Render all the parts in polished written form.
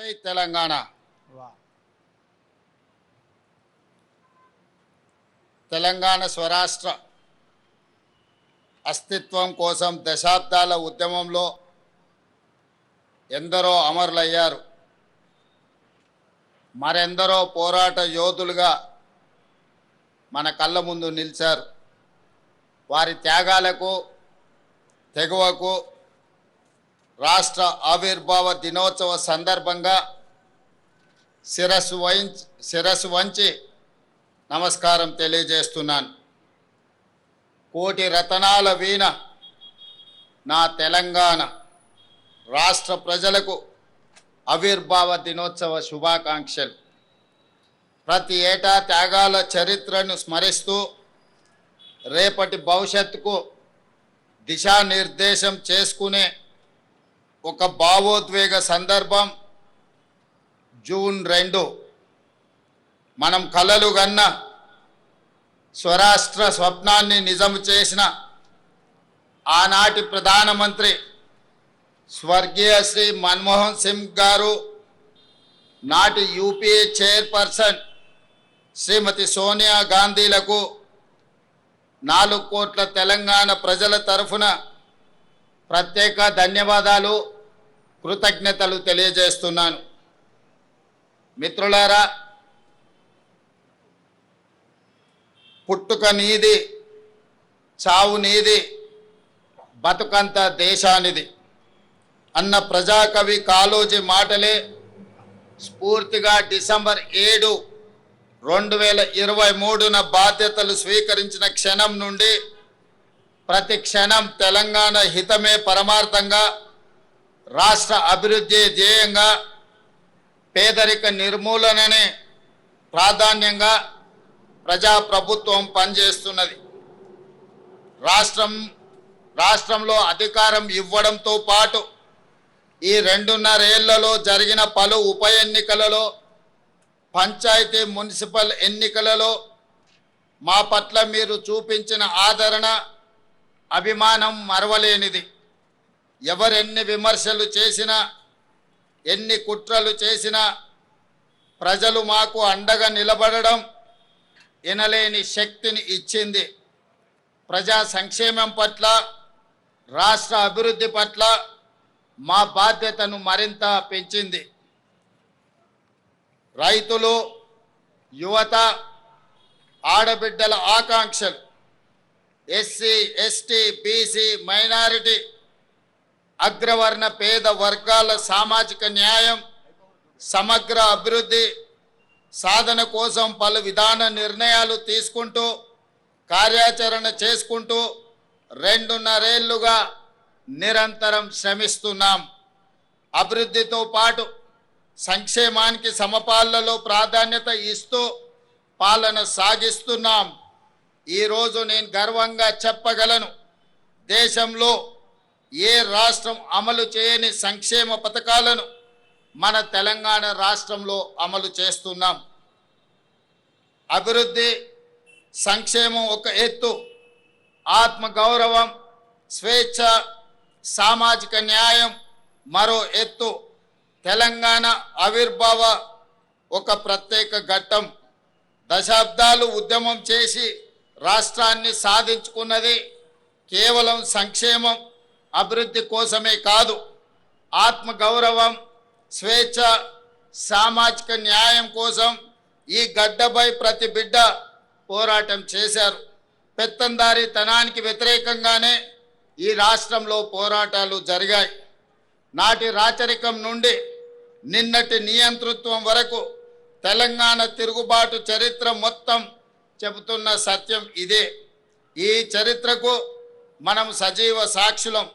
జై తెలంగాణ. తెలంగాణ స్వరాష్ట్ర అస్తిత్వం కోసం దశాబ్దాల ఉద్యమంలో ఎందరో అమరులయ్యారు. మరెందరో పోరాట యోధులుగా మన కళ్ళ ముందు నిలిచారు. వారి త్యాగాలకు, తెగువకు రాష్ట్ర ఆవిర్భావ దినోత్సవ సందర్భంగా శిరస్సు వంచి నమస్కారం తెలియజేస్తున్నాను. కోటి రతనాల వీణ నా తెలంగాణ రాష్ట్ర ప్రజలకు ఆవిర్భావ దినోత్సవ శుభాకాంక్షలు. ప్రతి ఏటా త్యాగాల చరిత్రను స్మరిస్తూ రేపటి భవిష్యత్తుకు దిశానిర్దేశం చేసుకునే ఒక భావోద్వేగ సందర్భం జూన్ 2 మనం కలలు గన్న స్వరాష్ట్ర స్వప్నాన్ని నిజం చేసిన ఆనాటి ప్రధానమంత్రి స్వర్గీయ శ్రీ మన్మోహన్ సింగ్ గారు, నాటి యూపీఏ చైర్పర్సన్ శ్రీమతి సోనియా గాంధీలకు 4 కోట్ల తెలంగాణ ప్రజల తరఫున ప్రత్యేక ధన్యవాదాలు, కృతజ్ఞతలు తెలియజేస్తున్నాను. మిత్రులారా, పుట్టుక నీది, చావు నీది, బతుకంత దేశానిది అన్న ప్రజాకవి కాళోజీ మాటలే స్ఫూర్తిగా డిసెంబర్ 7, 2023 బాధ్యతలు స్వీకరించిన క్షణం నుండి ప్రతి క్షణం తెలంగాణ హితమే పరమార్థంగా, రాష్ట్ర అభివృద్ధి ధ్యేయంగా, పేదరిక నిర్మూలననే ప్రాధాన్యంగా ప్రజాప్రభుత్వం పనిచేస్తున్నది. రాష్ట్రంలో అధికారం ఇవ్వడంతో పాటు ఈ 2.5 ఏళ్లలో జరిగిన పలు ఉప ఎన్నికలలో, పంచాయతీ మున్సిపల్ ఎన్నికలలో మా పట్ల మీరు చూపించిన ఆదరణ, అభిమానం మరవలేనిది. ఎవరెన్ని విమర్శలు చేసినా, ఎన్ని కుట్రలు చేసినా ప్రజలు మాకు అండగా నిలబడడం ఎనలేని శక్తిని ఇచ్చింది. ప్రజా సంక్షేమం పట్ల, రాష్ట్ర అభివృద్ధి పట్ల మా బాధ్యతను మరింత పెంచింది. రైతులు, యువత, ఆడబిడ్డల ఆకాంక్షలు, ఎస్సీ, ఎస్టీ, బీసీ, మైనారిటీ, అగ్రవర్ణ పేద వర్గాల సామాజిక న్యాయం, సమగ్ర అభివృద్ధి సాధన కోసం పలు విధాన నిర్ణయాలు తీసుకుంటూ, కార్యాచరణ చేసుకుంటూ 2.5 ఏళ్లుగా నిరంతరం శ్రమిస్తున్నాం. అభివృద్ధితో పాటు సంక్షేమానికి సమపాళ్లలో ప్రాధాన్యత ఇస్తూ పాలన సాగిస్తున్నాం. ఈరోజు నేను గర్వంగా చెప్పగలను, దేశంలో ఏ రాష్ట్రం అమలు చేయని సంక్షేమ పథకాలను మన తెలంగాణ రాష్ట్రంలో అమలు చేస్తున్నాం. అభివృద్ధి, సంక్షేమం ఒక ఎత్తు, ఆత్మగౌరవం, స్వేచ్ఛ, సామాజిక న్యాయం మరో ఎత్తు. తెలంగాణ ఆవిర్భావ ఒక ప్రత్యేక ఘట్టం. దశాబ్దాలు ఉద్యమం చేసి రాష్ట్రాన్ని సాధించుకున్నది కేవలం సంక్షేమం, అభివృద్ధి కోసమే కాదు, ఆత్మగౌరవం, స్వేచ్ఛ, సామాజిక న్యాయం కోసం ఈ గడ్డపై ప్రతి బిడ్డ పోరాటం చేశారు. పెత్తందారీతనానికి వ్యతిరేకంగానే ఈ రాష్ట్రంలో పోరాటాలు జరిగాయి. నాటి రాచరికం నుండి నిన్నటి నియంతృత్వం వరకు తెలంగాణ తిరుగుబాటు చరిత్ర మొత్తం చెబుతున్న సత్యం ఇదే. ఈ చరిత్రకు మనం సజీవ సాక్షులం.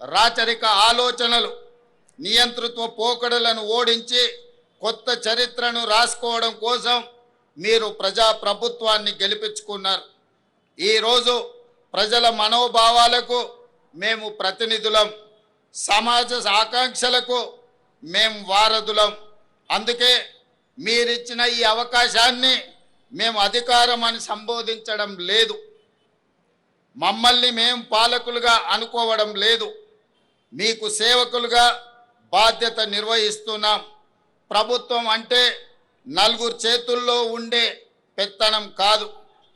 రాచరిక ఆలోచనలు, నియంతృత్వ పోకడలను ఓడించి కొత్త చరిత్రను రాసుకోవడం కోసం మీరు ప్రజాప్రభుత్వాన్ని గెలిపించుకున్నారు. ఈరోజు ప్రజల మనోభావాలకు మేము ప్రతినిధులం, సమాజ ఆకాంక్షలకు మేము వారధులం. అందుకే మీరిచ్చిన ఈ అవకాశాన్ని మేము అధికారం అని సంబోధించడం లేదు, మమ్మల్ని మేము పాలకులుగా అనుకోవడం లేదు. మీకు సేవకులుగా బాధ్యత నిర్వహిస్తున్నాం. ప్రభుత్వం అంటే నలుగురు చేతుల్లో ఉండే పెత్తనం కాదు,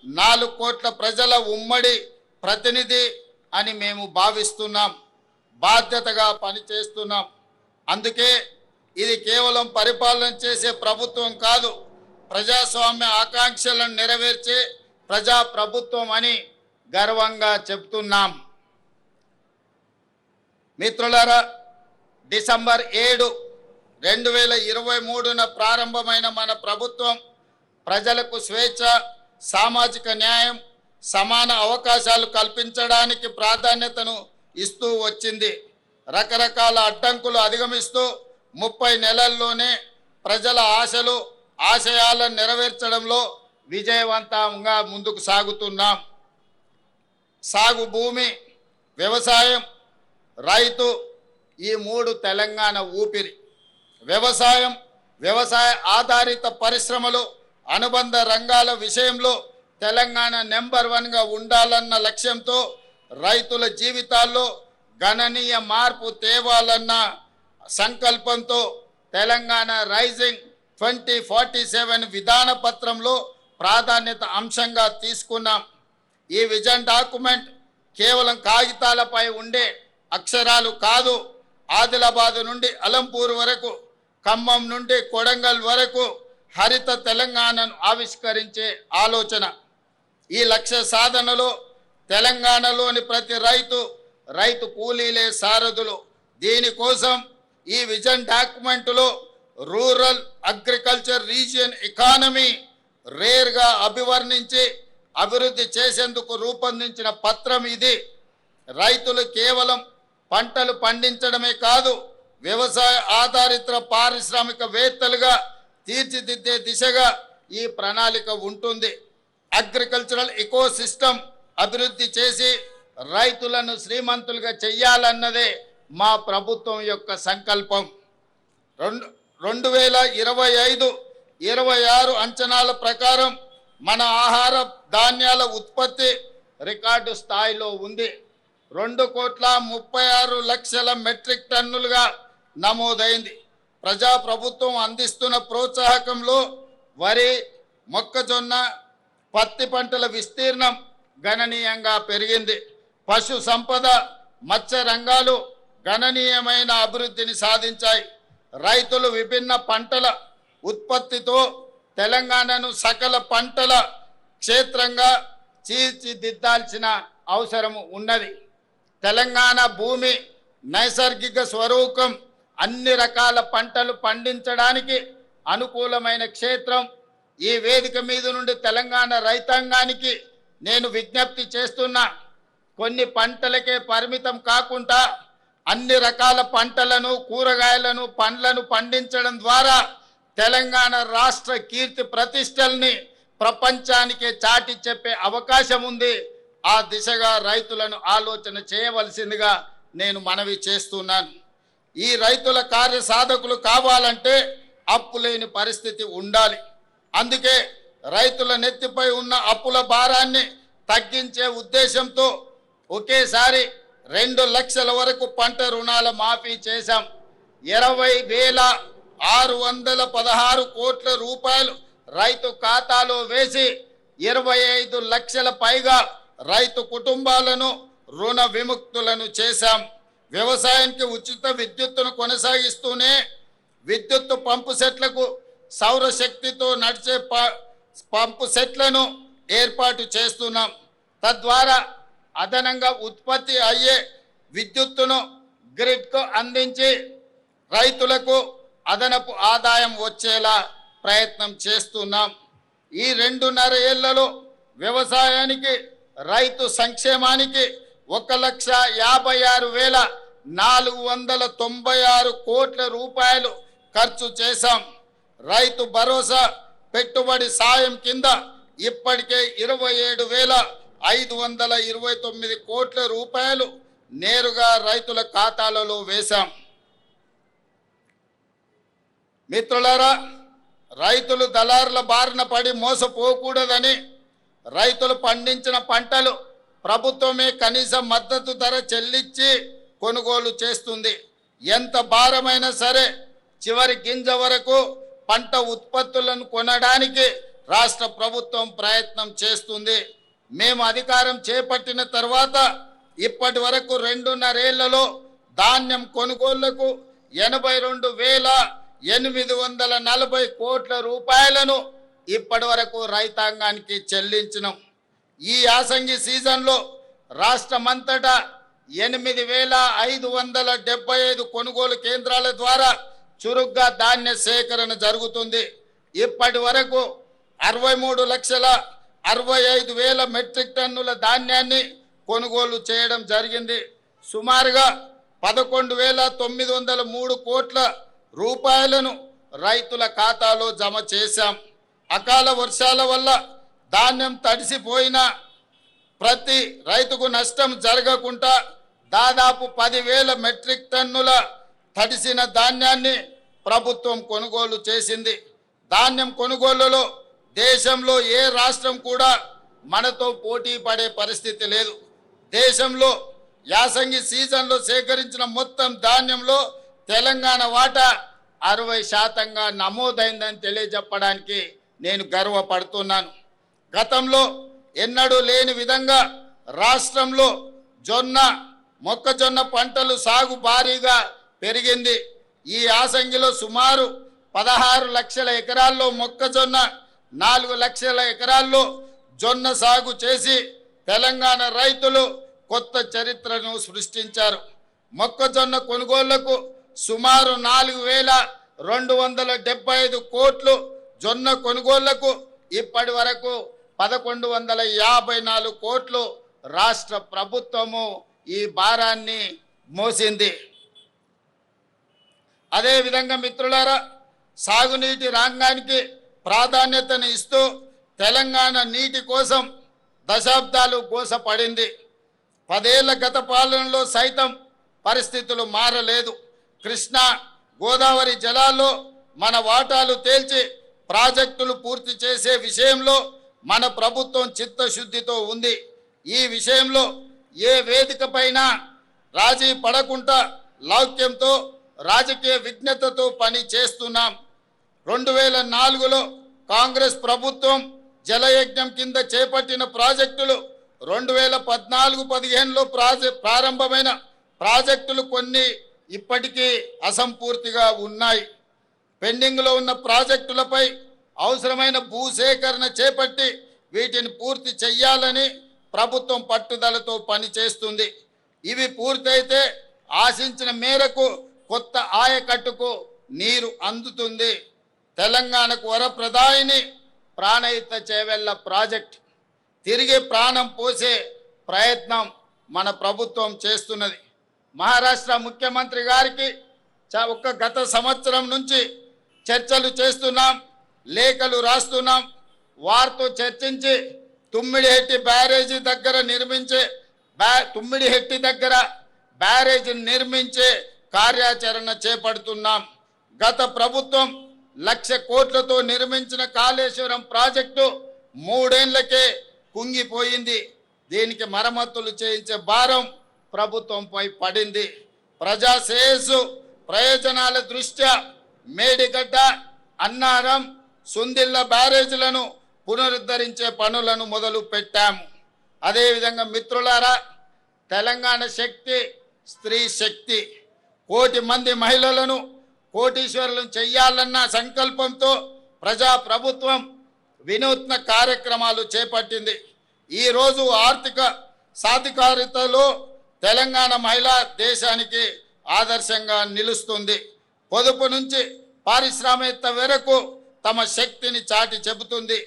4 కోట్ల ప్రజల ఉమ్మడి ప్రతినిధి అని మేము భావిస్తున్నాం, బాధ్యతగా పనిచేస్తున్నాం. అందుకే ఇది కేవలం పరిపాలన చేసే ప్రభుత్వం కాదు, ప్రజాస్వామ్య ఆకాంక్షలను నెరవేర్చే ప్రజా ప్రభుత్వం అని గర్వంగా చెప్తున్నాం. మిత్రులారా, డిసెంబర్ 7, 2023న ప్రారంభమైన మన ప్రభుత్వం ప్రజలకు స్వేచ్ఛ, సామాజిక న్యాయం, సమాన అవకాశాలు కల్పించడానికి ప్రాధాన్యతను ఇస్తూ వచ్చింది. రకరకాల అడ్డంకులు అధిగమిస్తూ 30 నెలల్లోనే ప్రజల ఆశలు, ఆశయాలను నెరవేర్చడంలో విజయవంతంగా ముందుకు సాగుతున్నాం. సాగు భూమి, వ్యవసాయం, రైతు ఈ 3 తెలంగాణ ఊపిరి. వ్యవసాయం, వ్యవసాయ ఆధారిత పరిశ్రమలు, అనుబంధ రంగాల విషయంలో తెలంగాణ నెంబర్ 1గా ఉండాలన్న లక్ష్యంతో రైతుల జీవితాల్లో గణనీయ మార్పు తేవాలన్న సంకల్పంతో తెలంగాణ రైజింగ్ 2047 విధాన పత్రంలో ప్రాధాన్యత అంశంగా తీసుకున్నాం. ఈ విజన్ డాక్యుమెంట్ కేవలం కాగితాలపై ఉండే అక్షరాలు కాదు, ఆదిలాబాద్ నుండి అలంపూర్ వరకు, ఖమ్మం నుండి కొడంగల్ వరకు హరిత తెలంగాణను ఆవిష్కరించే ఆలోచన. ఈ లక్ష్య సాధనలో తెలంగాణలోని ప్రతి రైతు కూలీలే సారథులు. దీనికోసం ఈ విజన్ డాక్యుమెంటులో రూరల్ అగ్రికల్చర్ రీజియన్ ఎకానమీ రేర్గా అభివర్ణించి అభివృద్ధి చేసేందుకు రూపొందించిన పత్రం ఇది. రైతులు కేవలం పంటలు పండించడమే కాదు, వ్యవసాయ ఆధారిత పారిశ్రామికవేత్తలుగా తీర్చిదిద్దే దిశగా ఈ ప్రణాళిక ఉంటుంది. అగ్రికల్చరల్ ఎకోసిస్టమ్ అభివృద్ధి చేసి రైతులను శ్రీమంతులుగా చెయ్యాలన్నదే మా ప్రభుత్వం యొక్క సంకల్పం. 2025-26 అంచనాల ప్రకారం మన ఆహార ధాన్యాల ఉత్పత్తి రికార్డు స్థాయిలో ఉంది. 2,36,00,000 మెట్రిక్ టన్నులుగా నమోదైంది. ప్రజాప్రభుత్వం అందిస్తున్న ప్రోత్సాహకంలో వరి, మొక్కజొన్న, పత్తి పంటల విస్తీర్ణం గణనీయంగా పెరిగింది. పశు సంపద, మత్స్య రంగాలు గణనీయమైన అభివృద్ధిని సాధించాయి. రైతులు విభిన్న పంటల ఉత్పత్తితో తెలంగాణను సకల పంటల క్షేత్రంగా తీర్చిదిద్దాల్సిన అవసరం ఉన్నది. తెలంగాణ భూమి నైసర్గిక స్వరూపం, అన్ని రకాల పంటలు పండించడానికి అనుకూలమైన క్షేత్రం. ఈ వేదిక మీద నుండి తెలంగాణ రైతాంగానికి నేను విజ్ఞప్తి చేస్తున్నా, కొన్ని పంటలకే పరిమితం కాకుండా అన్ని రకాల పంటలను, కూరగాయలను, పండ్లను పండించడం ద్వారా తెలంగాణ రాష్ట్ర కీర్తి ప్రతిష్టల్ని ప్రపంచానికే చాటి చెప్పే అవకాశం ఉంది. ఆ దిశగా రైతులను ఆలోచన చేయవలసిందిగా నేను మనవి చేస్తున్నాను. ఈ రైతుల కార్యసాధకులు కావాలంటే అప్పు లేని పరిస్థితి ఉండాలి. అందుకే రైతుల నెత్తిపై ఉన్న అప్పుల భారాన్ని తగ్గించే ఉద్దేశంతో ఒకేసారి 2 లక్షల వరకు పంట రుణాల మాఫీ చేశాం. 20,616 కోట్ల రూపాయలు రైతు ఖాతాలో వేసి 25 లక్షల పైగా రైతు కుటుంబాలను రుణ విముక్తులను చేశాం. వ్యవసాయానికి ఉచిత విద్యుత్తును కొనసాగిస్తూనే విద్యుత్తు పంపు సెట్లకు సౌరశక్తితో నడిచే పంపు సెట్లను ఏర్పాటు చేస్తున్నాం. తద్వారా అదనంగా ఉత్పత్తి అయ్యే విద్యుత్తును గ్రిడ్కు అందించి రైతులకు అదనపు ఆదాయం వచ్చేలా ప్రయత్నం చేస్తున్నాం. ఈ 2.5 ఏళ్లలో వ్యవసాయానికి, రైతు సంక్షేమానికి 1,56,496 కోట్ల రూపాయలు ఖర్చు చేశాం. రైతు భరోసా పెట్టుబడి సాయం కింద ఇప్పటికే 27,529 కోట్ల రూపాయలు నేరుగా రైతుల ఖాతాలలో వేశాం. మిత్రులారా, రైతులు దళారుల బారిన పడి మోసపోకూడదని రైతులు పండించిన పంటలు ప్రభుత్వమే కనీస మద్దతు ధర చెల్లించి కొనుగోలు చేస్తుంది. ఎంత భారమైనా సరే చివరి గింజ వరకు పంట ఉత్పత్తులను కొనడానికి రాష్ట్ర ప్రభుత్వం ప్రయత్నం చేస్తుంది. మేము అధికారం చేపట్టిన తర్వాత ఇప్పటి వరకు 2.5 ఏళ్లలో ధాన్యం కొనుగోళ్లకు 82,840 కోట్ల రూపాయలను ఇప్పటి వరకు రైతాంగానికి చెల్లించినాం. ఈ యాసంగి సీజన్లో రాష్ట్రమంతటా 8,575 కొనుగోలు కేంద్రాల ద్వారా చురుగ్గా ధాన్య సేకరణ జరుగుతుంది. ఇప్పటి వరకు 63,65,000 మెట్రిక్ టన్నుల ధాన్యాన్ని కొనుగోలు చేయడం జరిగింది. సుమారుగా 11,903 కోట్ల రూపాయలను రైతుల ఖాతాలో జమ చేశాం. అకాల వర్షాల వల్ల ధాన్యం తడిసిపోయినా ప్రతి రైతుకు నష్టం జరగకుండా దాదాపు 10,000 మెట్రిక్ టన్నుల తడిసిన ధాన్యాన్ని ప్రభుత్వం కొనుగోలు చేసింది. ధాన్యం కొనుగోలులో దేశంలో ఏ రాష్ట్రం కూడా మనతో పోటీ పడే పరిస్థితి లేదు. దేశంలో యాసంగి సీజన్లో సేకరించిన మొత్తం ధాన్యంలో తెలంగాణ వాటా 60% నమోదైందని తెలియజెప్పడానికి నేను గర్వపడుతున్నాను. గతంలో ఎన్నడూ లేని విధంగా రాష్ట్రంలో మొక్కజొన్న పంటలు సాగు భారీగా పెరిగింది. ఈ యాసంగిలో సుమారు 16 లక్షల ఎకరాల్లో మొక్కజొన్న, 4 లక్షల ఎకరాల్లో జొన్న సాగు చేసి తెలంగాణ రైతులు కొత్త చరిత్రను సృష్టించారు. మొక్కజొన్న కొనుగోళ్లకు సుమారు 4,275 కోట్లు, జొన్న కొనుగోళ్లకు ఇప్పటి వరకు 1,154 కోట్లు రాష్ట్ర ప్రభుత్వము ఈ భారాన్ని మోసింది. అదేవిధంగా మిత్రులారా, సాగునీటి రంగానికి ప్రాధాన్యతను ఇస్తూ తెలంగాణ నీటి కోసం దశాబ్దాలు గోసపడింది. 10 ఏళ్ల గత పాలనలో సైతం పరిస్థితులు మారలేదు. కృష్ణా గోదావరి జలాల్లో మన వాటాలు తేల్చి ప్రాజెక్టులు పూర్తి చేసే విషయంలో మన ప్రభుత్వం చిత్తశుద్ధితో ఉంది. ఈ విషయంలో ఏ వేదికపైన రాజీ పడకుండా లౌక్యంతో, రాజకీయ విజ్ఞతతో పని చేస్తున్నాం. 2004లో కాంగ్రెస్ ప్రభుత్వం జలయజ్ఞం కింద చేపట్టిన ప్రాజెక్టులు 2014-15లో ప్రారంభమైన ప్రాజెక్టులు కొన్ని ఇప్పటికీ అసంపూర్తిగా ఉన్నాయి. పెండింగ్లో ఉన్న ప్రాజెక్టులపై అవసరమైన భూసేకరణ చేపట్టి వీటిని పూర్తి చేయాలని ప్రభుత్వం పట్టుదలతో పనిచేస్తుంది. ఇవి పూర్తయితే ఆశించిన మేరకు కొత్త ఆయకట్టుకు నీరు అందుతుంది. తెలంగాణకు వరప్రదాయిని ప్రాణహిత చేవెళ్ల ప్రాజెక్ట్ తిరిగి ప్రాణం పోసే ప్రయత్నం మన ప్రభుత్వం చేస్తున్నది. మహారాష్ట్ర ముఖ్యమంత్రి గారికి గత సంవత్సరం నుంచి చర్చలు చేస్తున్నాం, లేఖలు రాస్తున్నాం. వారితో చర్చించి తుమ్మిడిహెట్టి బ్యారేజీ దగ్గర బ్యారేజీ నిర్మించే కార్యాచరణ చేపడుతున్నాం. గత ప్రభుత్వం 1,00,000 కోట్లతో నిర్మించిన కాళేశ్వరం ప్రాజెక్టు 3 ఏళ్లకే కుంగిపోయింది. దీనికి మరమ్మతులు చేయించే భారం ప్రభుత్వంపై పడింది. ప్రజా శ్రేయస్సు ప్రయోజనాల దృష్ట్యా మేడిగడ్డ, అన్నారం, సుందిళ్ళ బ్యారేజీలను పునరుద్ధరించే పనులను మొదలు పెట్టాము. అదేవిధంగా మిత్రులారా, తెలంగాణ శక్తి స్త్రీ శక్తి. 1,00,000 మంది మహిళలను కోటీశ్వరులను చెయ్యాలన్న సంకల్పంతో ప్రజా ప్రభుత్వం వినూత్న కార్యక్రమాలు చేపట్టింది. ఈరోజు ఆర్థిక సాధికారితలో తెలంగాణ మహిళ దేశానికి ఆదర్శంగా నిలుస్తుంది. పొదుపు నుంచి పారిశ్రామికత వరకు తమ శక్తిని చాటి చెబుతుంది.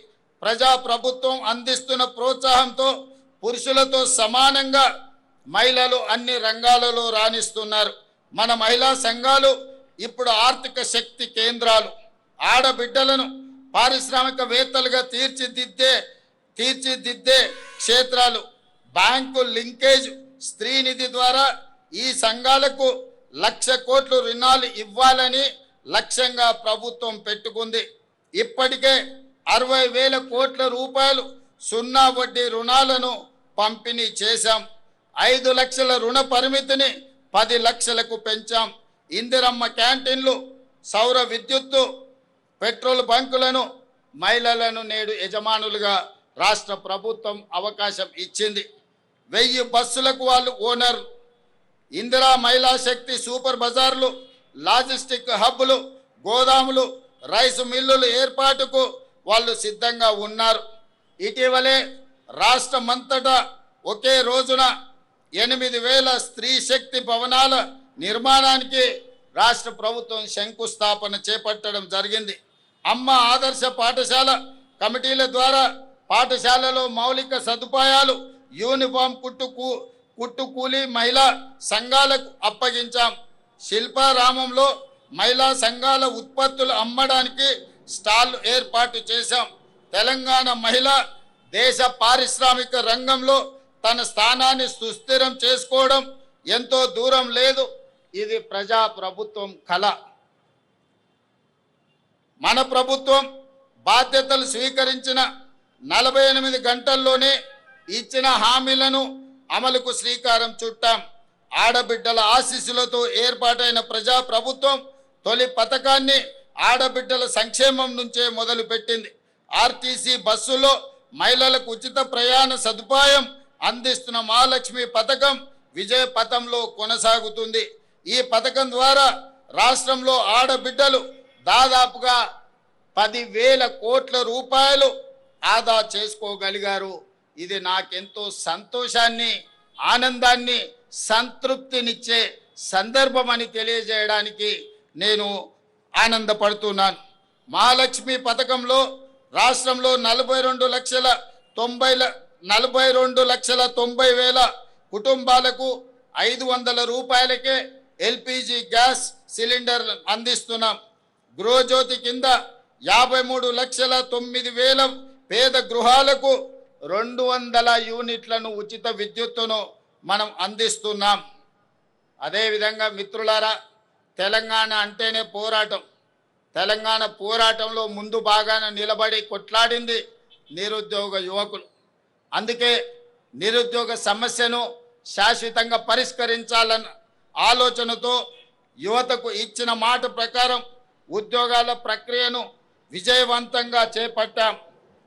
ప్రజా ప్రభుత్వం అందిస్తున్న ప్రోత్సాహంతో పురుషులతో సమానంగా మహిళలు అన్ని రంగాలలో రాణిస్తున్నారు. మన మహిళా సంఘాలు ఇప్పుడు ఆర్థిక శక్తి కేంద్రాలు. ఆడబిడ్డలను పారిశ్రామికవేత్తలుగా తీర్చిదిద్దే క్షేత్రాలు. బ్యాంకు లింకేజ్, స్త్రీ నిధి ద్వారా ఈ సంఘాలకు 1,00,000 కోట్లు రుణాలు ఇవ్వాలని లక్ష్యంగా ప్రభుత్వం పెట్టుకుంది. ఇప్పటికే 60,000 కోట్ల రూపాయలు 0 వడ్డీ రుణాలను పంపిణీ చేశాం. 5 లక్షల రుణ పరిమితిని 10 లక్షలకు పెంచాం. ఇందిరమ్మ క్యాంటీన్లు సౌర విద్యుత్తు, పెట్రోల్ బంకులను మహిళలను నేడు యజమానులుగా రాష్ట్ర ప్రభుత్వం అవకాశం ఇచ్చింది. 1000 బస్సులకు వాళ్ళు ఓనర్. ఇందిరా మహిళా శక్తి సూపర్ బజార్లు, లాజిస్టిక్ హబ్బులు, గోదాములు, రైసు మిల్లుల ఏర్పాటుకు వాళ్ళు సిద్ధంగా ఉన్నారు. ఇటీవలే రాష్ట్రమంతటా ఒకే రోజున 8000 స్త్రీ శక్తి భవనాల నిర్మాణానికి రాష్ట్ర ప్రభుత్వం శంకుస్థాపన చేపట్టడం జరిగింది. అమ్మ ఆదర్శ పాఠశాల కమిటీల ద్వారా పాఠశాలలో మౌలిక సదుపాయాలు, యూనిఫామ్ కుట్టు కూలీ మహిళా సంఘాలకు అప్పగించాం. శిల్పారామంలో మహిళా సంఘాల ఉత్పత్తులు అమ్మడానికి స్టాల్ ఏర్పాటు చేశాం. తెలంగాణ మహిళ దేశ పారిశ్రామిక రంగంలో తన స్థానాన్ని సుస్థిరం చేసుకోవడం ఎంతో దూరం లేదు. ఇది ప్రజా ప్రభుత్వం కళ. మన ప్రభుత్వం బాధ్యతలు స్వీకరించిన 48 గంటల్లోనే ఇచ్చిన హామీలను అమలుకు శ్రీకారం చుట్టాం. ఆడబిడ్డల ఆశీస్సులతో ఏర్పాటైన ప్రజా ప్రభుత్వం తొలి పథకాన్ని ఆడబిడ్డల సంక్షేమం నుంచే మొదలుపెట్టింది. ఆర్టీసీ బస్సులో మహిళలకు ఉచిత ప్రయాణ సదుపాయం అందిస్తున్న మహాలక్ష్మి పథకం విజయ పథంలో కొనసాగుతుంది. ఈ పథకం ద్వారా రాష్ట్రంలో ఆడబిడ్డలు దాదాపుగా 10,000 కోట్ల రూపాయలు ఆదా చేసుకోగలిగారు. ఇది నాకెంతో సంతోషాన్ని, ఆనందాన్ని, సంతృప్తినిచ్చే సందర్భం అని తెలియజేయడానికి నేను ఆనందపడుతున్నాను. మహాలక్ష్మి పథకంలో రాష్ట్రంలో 42,90,000 కుటుంబాలకు 500 రూపాయలకే ఎల్పిజి గ్యాస్ సిలిండర్ అందిస్తున్నాం. గృహజ్యోతి కింద 53,09,000 పేద గృహాలకు 200 యూనిట్లను ఉచిత విద్యుత్తును మనం అందిస్తున్నాం. అదేవిధంగా మిత్రులారా, తెలంగాణ అంటేనే పోరాటం. తెలంగాణ పోరాటంలో ముందు భాగాన నిలబడి కొట్లాడింది నిరుద్యోగ యువకులు. అందుకే నిరుద్యోగ సమస్యను శాశ్వతంగా పరిష్కరించాలన్న ఆలోచనతో యువతకు ఇచ్చిన మాట ప్రకారం ఉద్యోగాల ప్రక్రియను విజయవంతంగా చేపట్టాం.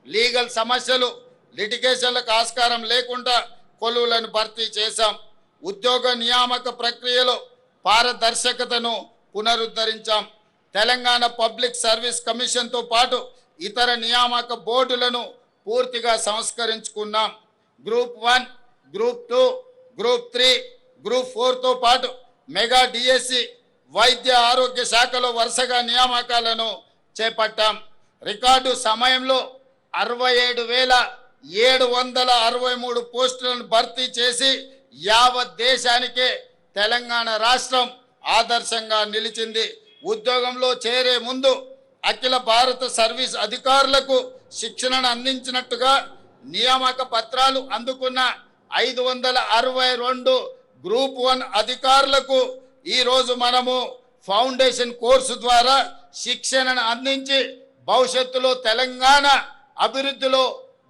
లీగల్ సమస్యలు, లిటిగేషన్లకు ఆస్కారం లేకుండా కొలువులను భర్తీ చేశాం. ఉద్యోగ నియామక ప్రక్రియలో పారదర్శకతను పునరుద్ధరించాం. తెలంగాణ పబ్లిక్ సర్వీస్ కమిషన్తో పాటు ఇతర నియామక బోర్డులను పూర్తిగా సంస్కరించుకున్నాం. గ్రూప్ 1, గ్రూప్ 2, గ్రూప్ 3, గ్రూప్ 4తో పాటు మెగా డిఎస్సి, వైద్య ఆరోగ్య శాఖలో వరుసగా నియామకాలను చేపట్టాం. రికార్డు సమయంలో 67,763 పోస్టులను భర్తీ చేసి యావత్ దేశానికే తెలంగాణ రాష్ట్రం ఆదర్శంగా నిలిచింది. ఉద్యోగంలో చేరే ముందు అఖిల భారత సర్వీస్ అధికారులకు శిక్షణను అందించినట్టుగా నియామక పత్రాలు అందుకున్న 562 గ్రూప్ 1 అధికారులకు ఈరోజు మనము ఫౌండేషన్ కోర్సు ద్వారా శిక్షణను అందించి భవిష్యత్తులో తెలంగాణ అభివృద్ధిలో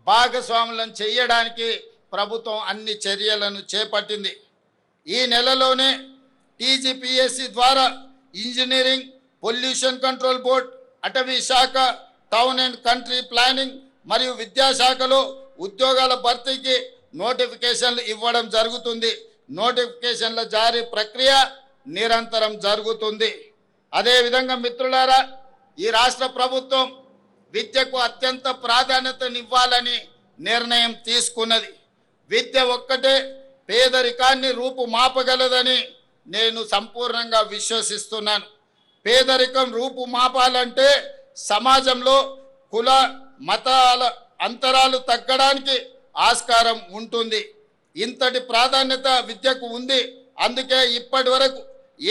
భాగస్వాములను చేయడానికి ప్రభుత్వం అన్ని చర్యలను చేపట్టింది. ఈ నెలలోనే టీజీపీఎస్సీ ద్వారా ఇంజనీరింగ్, పొల్యూషన్ కంట్రోల్ బోర్డ్, అటవీ శాఖ, టౌన్ అండ్ కంట్రీ ప్లానింగ్ మరియు విద్యాశాఖలో ఉద్యోగాల భర్తీకి నోటిఫికేషన్లు ఇవ్వడం జరుగుతుంది. నోటిఫికేషన్ల జారీ ప్రక్రియ నిరంతరం జరుగుతుంది. అదేవిధంగా మిత్రులారా, ఈ రాష్ట్ర ప్రభుత్వం విద్యకు అత్యంత ప్రాధాన్యతనివ్వాలని నిర్ణయం తీసుకున్నది. విద్య ఒక్కటే పేదరికాన్ని రూపుమాపగలదని నేను సంపూర్ణంగా విశ్వసిస్తున్నాను. పేదరికం రూపుమాపాలంటే సమాజంలో కుల మతాల అంతరాలు తగ్గడానికి ఆస్కారం ఉంటుంది. ఇంతటి ప్రాధాన్యత విద్యకు ఉంది. అందుకే ఇప్పటి వరకు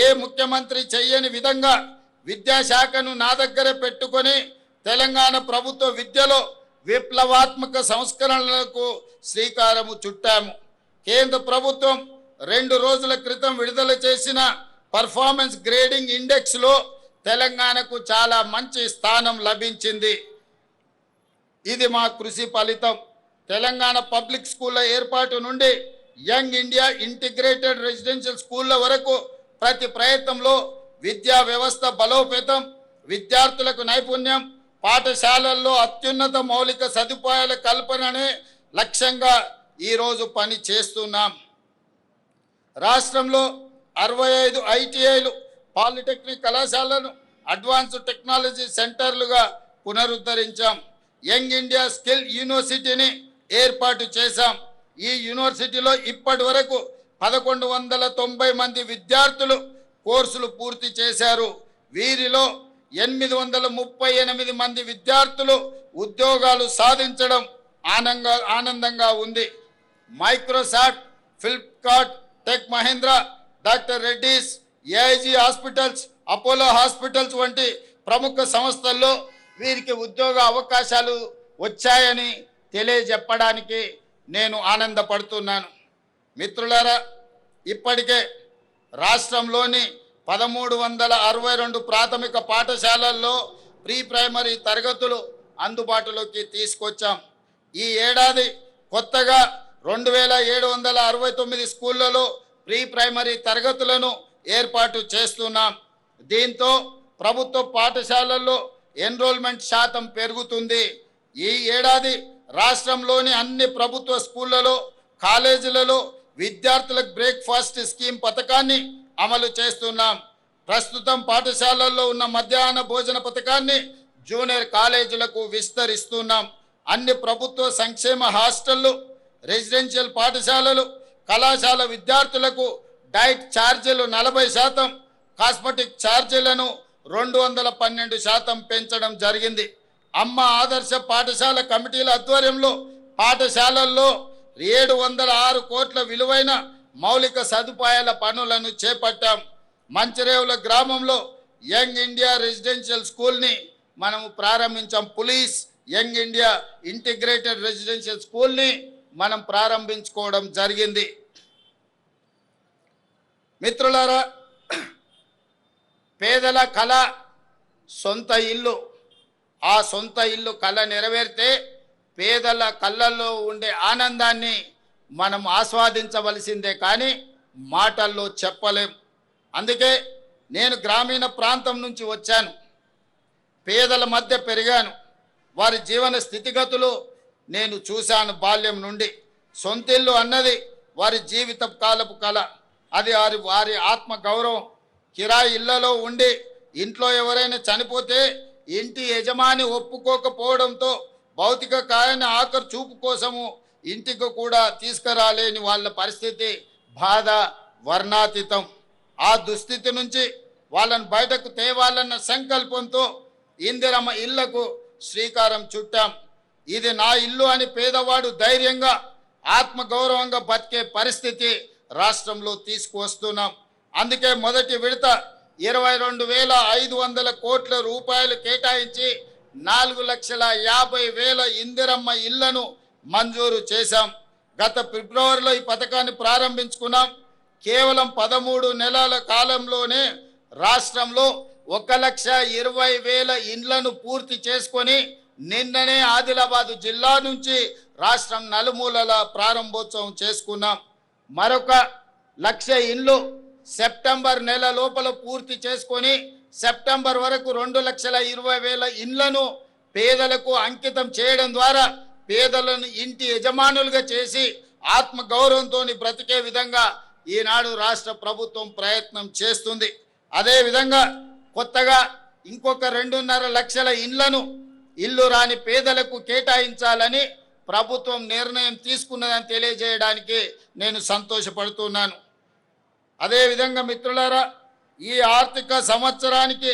ఏ ముఖ్యమంత్రి చెయ్యని విధంగా విద్యాశాఖను నా దగ్గర పెట్టుకొని తెలంగాణ ప్రభుత్వ విద్యలో విప్లవాత్మక సంస్కరణలకు శ్రీకారము చుట్టాము. కేంద్ర ప్రభుత్వం 2 రోజుల క్రితం విడుదల చేసిన పర్ఫార్మెన్స్ గ్రేడింగ్ ఇండెక్స్లో తెలంగాణకు చాలా మంచి స్థానం లభించింది. ఇది మా కృషి ఫలితం. తెలంగాణ పబ్లిక్ స్కూళ్ళ ఏర్పాటు నుండి యంగ్ ఇండియా ఇంటిగ్రేటెడ్ రెసిడెన్షియల్ స్కూళ్ళ వరకు ప్రతి ప్రయత్నంలో విద్యా వ్యవస్థ బలోపేతం, విద్యార్థులకు నైపుణ్యం, పాఠశాలల్లో అత్యున్నత మౌలిక సదుపాయాల కల్పననే లక్ష్యంగా ఈరోజు పని చేస్తున్నాం. రాష్ట్రంలో 65 ఐటీఐలు, పాలిటెక్నిక్ కళాశాలను అడ్వాన్స్డ్ టెక్నాలజీ సెంటర్లుగా పునరుద్ధరించాం. యంగ్ ఇండియా స్కిల్ యూనివర్సిటీని ఏర్పాటు చేశాం. ఈ యూనివర్సిటీలో ఇప్పటి వరకు 1190 మంది విద్యార్థులు కోర్సులు పూర్తి చేశారు. వీరిలో 838 మంది విద్యార్థులు ఉద్యోగాలు సాధించడం ఆనందంగా ఉంది. Microsoft, Flipkart, Tech Mahindra, Doctor Reddy's, AIG hospitals, Apollo hospitals వంటి ప్రముఖ సంస్థల్లో వీరికి ఉద్యోగ అవకాశాలు వచ్చాయని తెలియజెప్పడానికి నేను ఆనందపడుతున్నాను. మిత్రులారా, ఇప్పటికే రాష్ట్రంలోని 1362 ప్రాథమిక పాఠశాలల్లో ప్రీ ప్రైమరీ తరగతులు అందుబాటులోకి తీసుకొచ్చాం. ఈ ఏడాది కొత్తగా 2769 స్కూళ్లలో ప్రీ ప్రైమరీ తరగతులను ఏర్పాటు చేస్తున్నాం. దీంతో ప్రభుత్వ పాఠశాలల్లో ఎన్రోల్మెంట్ శాతం పెరుగుతుంది. ఈ ఏడాది రాష్ట్రంలోని అన్ని ప్రభుత్వ స్కూళ్లలో, కాలేజీలలో విద్యార్థులకు బ్రేక్ఫాస్ట్ స్కీమ్ పథకాన్ని అమలు చేస్తున్నాం. ప్రస్తుతం పాఠశాలల్లో ఉన్న మధ్యాహ్న భోజన పథకాన్ని జూనియర్ కాలేజీలకు విస్తరిస్తున్నాం. అన్ని ప్రభుత్వ సంక్షేమ హాస్టళ్లు, రెసిడెన్షియల్ పాఠశాలలు, కళాశాల విద్యార్థులకు డైట్ ఛార్జీలు 40%, కాస్మెటిక్ ఛార్జీలను 212% పెంచడం జరిగింది. అమ్మ ఆదర్శ పాఠశాల కమిటీల ఆధ్వర్యంలో పాఠశాలల్లో 706 కోట్ల విలువైన మౌలిక సదుపాయాల పనులను చేపట్టాం. మంచిరేవుల గ్రామంలో యంగ్ ఇండియా రెసిడెన్షియల్ స్కూల్ని మనము ప్రారంభించాం. Pulleys young India integrated residential స్కూల్ని మనం ప్రారంభించుకోవడం జరిగింది. మిత్రులారా, పేదల కళ సొంత ఇల్లు. ఆ సొంత ఇల్లు కళ నెరవేరితే పేదల కళ్ళల్లో ఉండే ఆనందాన్ని మనం ఆస్వాదించవలసిందే కానీ మాటల్లో చెప్పలేం. అందుకే నేను గ్రామీణ ప్రాంతం నుంచి వచ్చాను. పేదల మధ్య పెరిగాను. వారి జీవన స్థితిగతులు నేను చూశాను బాల్యం నుండి. సొంతిల్లు అన్నది వారి జీవిత కాలపు కళ. అది వారి ఆత్మ గౌరవం. కిరాయి ఇళ్లలో ఉండి ఇంట్లో ఎవరైనా చనిపోతే ఇంటి యజమాని ఒప్పుకోకపోవడంతో భౌతిక కాయాన్ని ఆఖరి చూపు కోసము ఇంటికి కూడా తీసుకురాలేని వాళ్ళ పరిస్థితి, బాధ వర్ణాతీతం. ఆ దుస్థితి నుంచి వాళ్ళని బయటకు తేవాలన్న సంకల్పంతో ఇందిరమ్మ ఇళ్లకు శ్రీకారం చుట్టాం. ఇది నా ఇల్లు అని పేదవాడు ధైర్యంగా ఆత్మగౌరవంగా బతికే పరిస్థితి రాష్ట్రంలో తీసుకువస్తున్నాం. అందుకే మొదటి విడత 22,500 కోట్ల రూపాయలు కేటాయించి 4,50,000 ఇందిరమ్మ ఇళ్లను మంజూరు చేశాం. గత ఫిబ్రవరిలో ఈ పథకాన్ని ప్రారంభించుకున్నాం. కేవలం 13 నెలల కాలంలోనే రాష్ట్రంలో 1,20,000 ఇండ్లను పూర్తి చేసుకొని నిన్ననే ఆదిలాబాద్ జిల్లా నుంచి రాష్ట్రం నలుమూలల ప్రారంభోత్సవం చేసుకున్నాం. మరొక 1,00,000 ఇండ్లు సెప్టెంబర్ నెల లోపల పూర్తి చేసుకొని సెప్టెంబర్ వరకు 2,20,000 ఇండ్లను పేదలకు అంకితం చేయడం ద్వారా పేదలను ఇంటి యజమానులుగా చేసి ఆత్మ గౌరవంతో బ్రతికే విధంగా ఈనాడు రాష్ట్ర ప్రభుత్వం ప్రయత్నం చేస్తుంది. అదేవిధంగా కొత్తగా ఇంకొక 2.5 లక్షల ఇండ్లను ఇల్లు రాని పేదలకు కేటాయించాలని ప్రభుత్వం నిర్ణయం తీసుకున్నదని తెలియజేయడానికి నేను సంతోషపడుతున్నాను. అదేవిధంగా మిత్రులారా, ఈ ఆర్థిక సంవత్సరానికి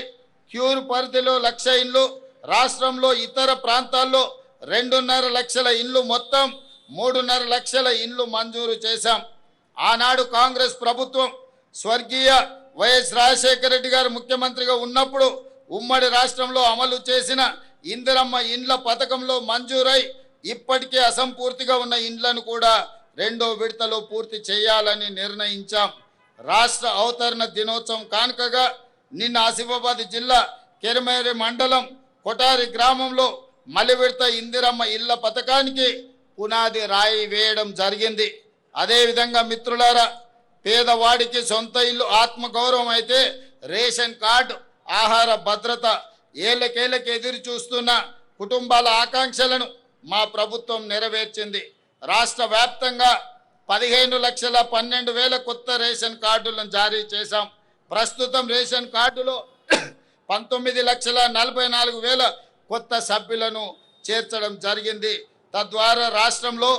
క్యూర్ పరిధిలో 1,00,000 ఇండ్లు, రాష్ట్రంలో ఇతర ప్రాంతాల్లో 2.5 లక్షల ఇండ్లు, మొత్తం 3.5 లక్షల ఇండ్లు మంజూరు చేశాం. ఆనాడు కాంగ్రెస్ ప్రభుత్వం స్వర్గీయ వైఎస్ రాజశేఖర రెడ్డి గారు ముఖ్యమంత్రిగా ఉన్నప్పుడు ఉమ్మడి రాష్ట్రంలో అమలు చేసిన ఇందిరమ్మ ఇండ్ల పథకంలో మంజూరై ఇప్పటికే అసంపూర్తిగా ఉన్న ఇండ్లను కూడా 2వ విడతలో పూర్తి చేయాలని నిర్ణయించాం. రాష్ట్ర అవతరణ దినోత్సవం కానుకగా నిన్న ఆసిఫాబాద్ జిల్లా కెరమేరి మండలం కొటారి గ్రామంలో మలి విడత ఇందిరమ్మ ఇళ్ల పథకానికి పునాది రాయి వేయడం జరిగింది. అదేవిధంగా మిత్రులారా, పేదవాడికి సొంత ఇల్లు ఆత్మగౌరవం అయితే రేషన్ కార్డు, ఆహార భద్రత, ఏళ్ళకేళ్ళకి ఎదురు చూస్తున్న కుటుంబాల ఆకాంక్షలను మా ప్రభుత్వం నెరవేర్చింది. రాష్ట్ర వ్యాప్తంగా 15,12,000 కొత్త రేషన్ కార్డులను జారీ చేశాం. ప్రస్తుతం రేషన్ కార్డులో 19,44,000 కొత్త సభ్యులను చేర్చడం జరిగింది. తద్వారా రాష్ట్రంలో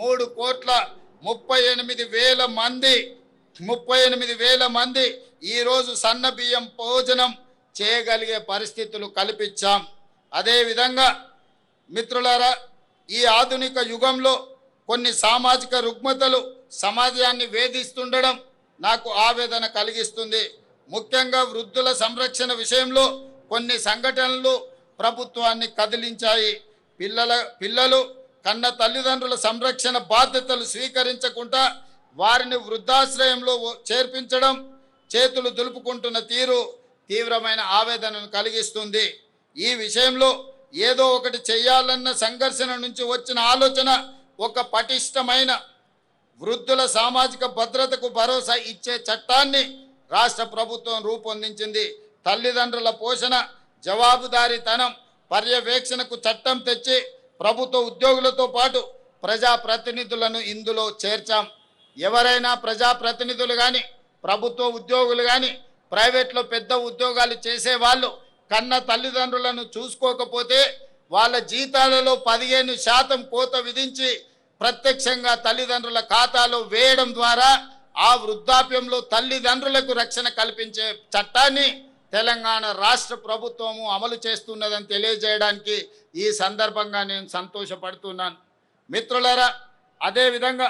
3,38,000 మంది ఈరోజు సన్న బియ్యం భోజనం చేయగలిగే పరిస్థితులు కల్పించాం. అదేవిధంగా మిత్రులారా, ఈ ఆధునిక యుగంలో కొన్ని సామాజిక రుగ్మతలు సమాజాన్ని వేధిస్తుండడం నాకు ఆవేదన కలిగిస్తుంది. ముఖ్యంగా వృద్ధుల సంరక్షణ విషయంలో కొన్ని సంఘటనలు ప్రభుత్వాన్ని కదిలించాయి. పిల్లలు కన్న తల్లిదండ్రుల సంరక్షణ బాధ్యతలు స్వీకరించకుండా వారిని వృద్ధాశ్రయంలో చేర్పించడం, చేతులు దులుపుకుంటున్న తీరు తీవ్రమైన ఆవేదనను కలిగిస్తుంది. ఈ విషయంలో ఏదో ఒకటి చేయాలన్న సంఘర్షణ నుంచి వచ్చిన ఆలోచన ఒక పటిష్టమైన వృద్ధుల సామాజిక భద్రతకు భరోసా ఇచ్చే చట్టాన్ని రాష్ట్ర ప్రభుత్వం రూపొందించింది. తల్లిదండ్రుల పోషణ, జవాబుదారీతనం, పర్యవేక్షణకు చట్టం తెచ్చి ప్రభుత్వ ఉద్యోగులతో పాటు ప్రజాప్రతినిధులను ఇందులో చేర్చాం. ఎవరైనా ప్రజాప్రతినిధులు కానీ, ప్రభుత్వ ఉద్యోగులు కానీ, ప్రైవేట్లో పెద్ద ఉద్యోగాలు చేసేవాళ్ళు కన్న తల్లిదండ్రులను చూసుకోకపోతే వాళ్ళ జీతాలలో 15% కోత విధించి ప్రత్యక్షంగా తల్లిదండ్రుల ఖాతాలో వేయడం ద్వారా ఆ వృద్ధాప్యంలో తల్లిదండ్రులకు రక్షణ కల్పించే చట్టాన్ని తెలంగాణ రాష్ట్ర ప్రభుత్వము అమలు చేస్తున్నదని తెలియజేయడానికి ఈ సందర్భంగా నేను సంతోషపడుతున్నాను. మిత్రులారా, అదేవిధంగా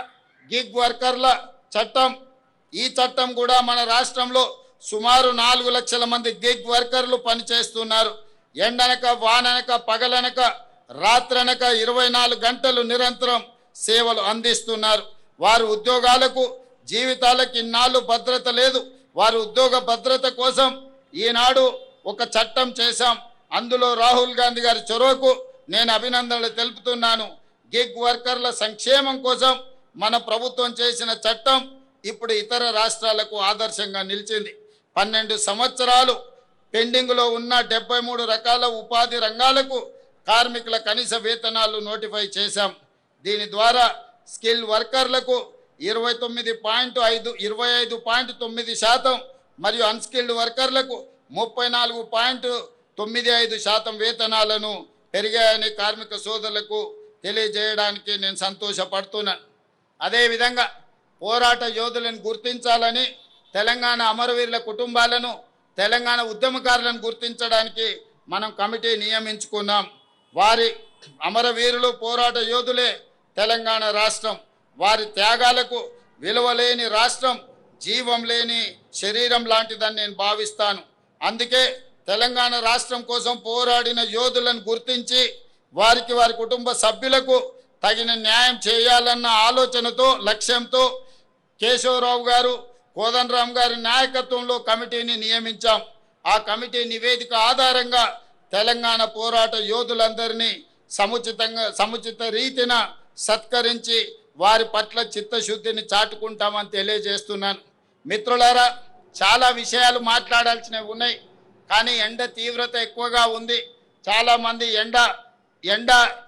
గిగ్ వర్కర్ల చట్టం, ఈ చట్టం కూడా మన రాష్ట్రంలో సుమారు 4 లక్షల మంది గిగ్ వర్కర్లు పనిచేస్తున్నారు. ఎండనక, వాననక, పగలనక, రాత్రనక 24 గంటలు నిరంతరం సేవలు అందిస్తున్నారు. వారి ఉద్యోగాలకు, జీవితాలకు ఇన్నాళ్ళు భద్రత లేదు. వారి ఉద్యోగ భద్రత కోసం ఈనాడు ఒక చట్టం చేశాం. అందులో రాహుల్ గాంధీ గారి చొరవకు నేను అభినందనలు తెలుపుతున్నాను. గిగ్ వర్కర్ల సంక్షేమం కోసం మన ప్రభుత్వం చేసిన చట్టం ఇప్పుడు ఇతర రాష్ట్రాలకు ఆదర్శంగా నిలిచింది. 12 సంవత్సరాలు పెండింగ్లో ఉన్న 73 రకాల ఉపాధి రంగాలకు కార్మికుల కనీస వేతనాలు నోటిఫై చేశాం. దీని ద్వారా స్కిల్ వర్కర్లకు 25.9% మరియు అన్స్కిల్డ్ వర్కర్లకు 34.95% వేతనాలను పెరిగాయని కార్మిక సోదరులకు తెలియజేయడానికి నేను సంతోషపడుతున్నాను. అదేవిధంగా పోరాట యోధులను గుర్తించాలని, తెలంగాణ అమరవీరుల కుటుంబాలను, తెలంగాణ ఉద్యమకారులను గుర్తించడానికి మనం కమిటీ నియమించుకున్నాం. వారి అమరవీరులు, పోరాట యోధులే తెలంగాణ రాష్ట్రం. వారి త్యాగాలకు విలువలేని రాష్ట్రం జీవం లేని శరీరం లాంటిదని నేను భావిస్తాను. అందుకే తెలంగాణ రాష్ట్రం కోసం పోరాడిన యోధులను గుర్తించి వారికి, వారి కుటుంబ సభ్యులకు తగిన న్యాయం చేయాలన్న ఆలోచనతో, లక్ష్యంతో కేశవరావు గారు, కోదండరామ్ గారి నాయకత్వంలో కమిటీని నియమించాం. ఆ కమిటీ నివేదిక ఆధారంగా తెలంగాణ పోరాట యోధులందరినీ సముచిత రీతిన సత్కరించి వారి పట్ల చిత్తశుద్ధిని చాటుకుంటామని తెలియజేస్తున్నాను. మిత్రులారా, చాలా విషయాలు మాట్లాడాల్సినవి ఉన్నాయి. కానీ ఎండ తీవ్రత ఎక్కువగా ఉంది. చాలామంది ఎండ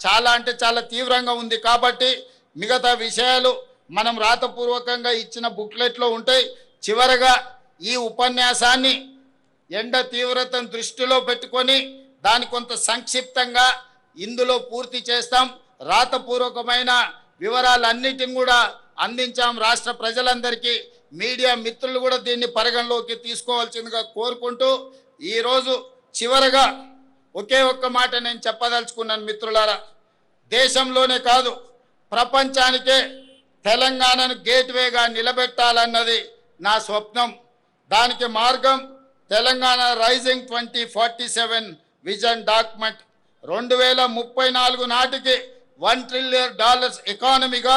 చాలా అంటే చాలా తీవ్రంగా ఉంది కాబట్టి మిగతా విషయాలు మనం రాతపూర్వకంగా ఇచ్చిన బుక్లెట్లో ఉంటాయి. చివరగా ఈ ఉపన్యాసాన్ని ఎండ తీవ్రతను దృష్టిలో పెట్టుకొని దాని కొంత సంక్షిప్తంగా ఇందులో పూర్తి చేస్తాం. రాతపూర్వకమైన వివరాలన్నిటిని కూడా అందించాం రాష్ట్ర ప్రజలందరికీ. మీడియా మిత్రులు కూడా దీన్ని పరిగణలోకి తీసుకోవాల్సిందిగా కోరుకుంటూ ఈరోజు చివరగా ఒకే ఒక్క మాట నేను చెప్పదలుచుకున్నాను. మిత్రులారా, దేశంలోనే కాదు ప్రపంచానికే తెలంగాణను గేట్వేగా నిలబెట్టాలన్నది నా స్వప్నం. దానికి మార్గం తెలంగాణ రైజింగ్ 2047 విజన్ డాక్యుమెంట్. 2034 నాటికి $1 ట్రిలియన్ ఎకానమీగా,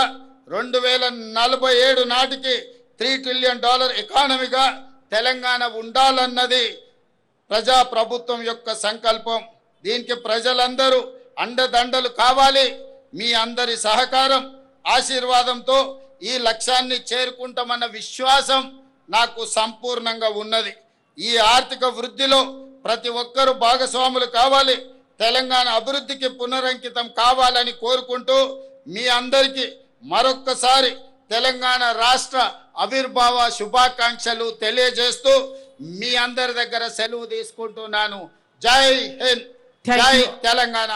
2047 నాటికి $3 ట్రిలియన్ ఎకానమీగా తెలంగాణ ఉండాలన్నది ప్రజాప్రభుత్వం యొక్క సంకల్పం. దీనికి ప్రజలందరూ అండదండలు కావాలి. మీ అందరి సహకారం, ఆశీర్వాదంతో ఈ లక్ష్యాన్ని చేరుకుంటామన్న విశ్వాసం నాకు సంపూర్ణంగా ఉన్నది. ఈ ఆర్థిక వృద్ధిలో ప్రతి ఒక్కరూ భాగస్వాములు కావాలి, తెలంగాణ అభివృద్ధికి పునరంకితం కావాలని కోరుకుంటూ మీ అందరికీ మరొక్కసారి తెలంగాణ రాష్ట్ర ఆవిర్భావ శుభాకాంక్షలు తెలియజేస్తూ మీ అందరి దగ్గర సెలవు తీసుకుంటున్నాను. జై హింద్, Thank జై you. తెలంగాణ.